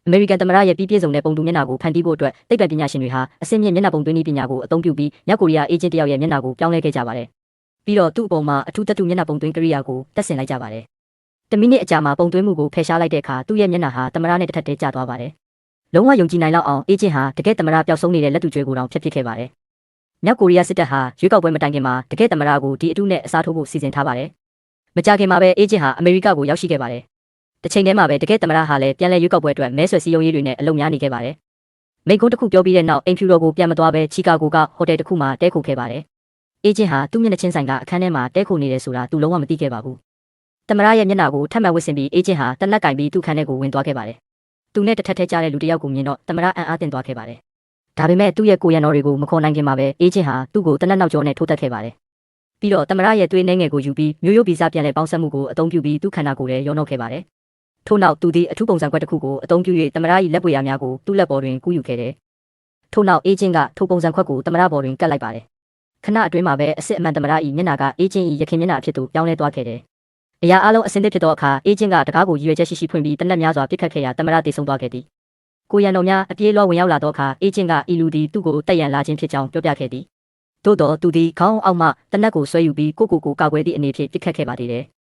အမေရိကန်သမ္မတရဲ့ပြည်ပြည့်စုံတဲ့ပုံတူမျက်နှာကိုဖန်တီးဖို့အတွက်သိပ္ပံပညာရှင်တွေဟာအဆင့်မြင့်မျက်နှာပုံသွင်းနည်းပညာကိုအသုံးပြုပြီးမြောက်ကိုရီးယားအေဂျင့်တယောက်ရဲ့မျက်နှာကိုပြောင်းလဲခဲ့ကြပါတယ်။ပြီးတော့သူ့အပေါ်မှာအထူးသတ္တုမျက်နှာပုံသွင်းကိရိယာကိုတက်ဆင်လိုက်ကြပါတယ်။10မိနစ်အကြာမှာပုံသွင်းမှုကိုဖယ်ရှားလိုက်တဲ့အခါသူ့ရဲ့မျက်နှာဟာသမ္မတနဲ့တစ်ထပ်တည်းကျသွားပါတယ်။လုံးဝယုံကြည်နိုင်လောက်အောင်အေဂျင့်ဟာတကယ်သမ္မတပျောက်ဆုံးနေတဲ့လက်တူကျွဲကိုတောင်ဖျက်ပစ်ခဲ့ပါတယ်။မြောက်ကိုရီးယားစစ်တပ်ဟာရွေးကောက်ပွဲမတိုင်ခင်မှာတကယ်သမ္မတကိုဒီအတုနဲ့အစားထိုးဖို့စီစဉ်ထားပါတယ်။မကြာခင်မှာပဲအေဂျင့်ဟာအမေရိကကိုရောက်ရှိခဲ့ပါတယ်။တစ်ချိန်တည်းမှာပဲတကယ်သမ္မတဟာလည်းပြန်လည်ရွေးကောက်ပွဲအတွက်မဲဆွယ်စည်းရုံးရေးတွေနဲ့အလုံများနေခဲ့ပါတယ်။မိန့်ခွန်းတစ်ခုပြောပြီးတဲ့နောက်အိမ်ဖြူတော်ကိုပြန်မသွားဘဲချီကာဂိုကဟိုတယ်တစ်ခုမှာတဲခိုခဲ့ပါတယ်။အေဂျင့်ဟာသူ့မျက်နှာချင်းဆိုင်ကအခန်းထဲမှာတဲခိုနေတယ်ဆိုတာသူလုံးဝမသိခဲ့ပါဘူး။သမ္မတရဲ့မျက်နှာကိုထပ်မံဝစ်ဆင်ပြီးအေဂျင့်ဟာတနက်ကင်ပြီးသူ့ခန်းထဲကိုဝင်သွားခဲ့ပါတယ်။သူနဲ့တစ်ထပ်ထဲကျတဲ့လူတစ်ယောက်ကိုမြင်တော့သမ္မတအံ့အားသင့်သွားခဲ့ပါတယ်။ဒါပေမဲ့သူ့ရဲ့ကိုရံတော်တွေကိုမခေါ်နိုင်ခင်မှာပဲအေဂျင့်ဟာသူ့ကိုတနက်နောက်ကျောနဲ့ထိုးတက်ခဲ့ပါတယ်။ပြီးတော့သမ္မတရဲ့သွေးနှဲငယ်ကိုယူပြီးမျိုးရိုးဗီဇပြန်လည်ပေါင်းစပ်မှုကိုအသုံးပြုပြီးသူ့ခန္ဓာကိုယ်ထဲရောနှောက်ခဲ့ပါတယ်။ထို့နောက်သူသည်အထူးပုံစံခွက်တစ်ခုကိုအသုံးပြု၍သမ္မတ၏လက်ပွေရာများကိုသူ့လက်ပေါ်တွင်ကူးယူခဲ့တယ်။ထို့နောက်အေဂျင့်ကထိုပုံစံခွက်ကိုသမ္မတပေါ်တွင်ကပ်လိုက်ပါတယ်။ခဏအတွင်းမှာပဲအစစ်အမှန်သမ္မတ၏မျက်နှာကအေဂျင့်၏ရခင်မျက်နှာအဖြစ်သို့ပြောင်းလဲသွားခဲ့တယ်။အရာအလုံးအစင်းသစ်ဖြစ်သောအခါအေဂျင့်ကတကားကိုရည်ရွယ်ချက်ရှိရှိဖွင့်ပြီးတနက်များစွာပစ်ခတ်ခဲ့ရာသမ္မတတေဆုံးသွားခဲ့သည်။ကိုရံတော်များအပြေးလွှားဝင်ရောက်လာသောအခါအေဂျင့်ကဤလူသည်သူ့ကိုတက်ရန်လာခြင်းဖြစ်ကြောင်းပြောပြခဲ့သည်။သို့တော့သူသည်ခေါင်းအောက်မှတနက်ကိုဆွဲယူပြီးကိုကာကွယ်သည့်အနေဖြင့်ပစ်ခတ်ခဲ့ပါသေးတယ်။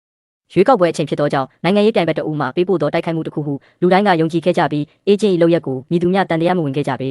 ရွေးကောက်ပွဲအချိန်ဖြစ်သောကြောင့်နိုင်ငံရေးပြိုင်ဘက်တအူးမှပေးပို့သောတိုက်ခိုက်မှုတစ်ခုဟုလူတိုင်းကယုံကြည်ခဲ့ကြပြီးအေဂျင့်၏လုပ်ရက်ကိုမည်သူမျှတန်တရားမဝင်ခဲ့ကြပေ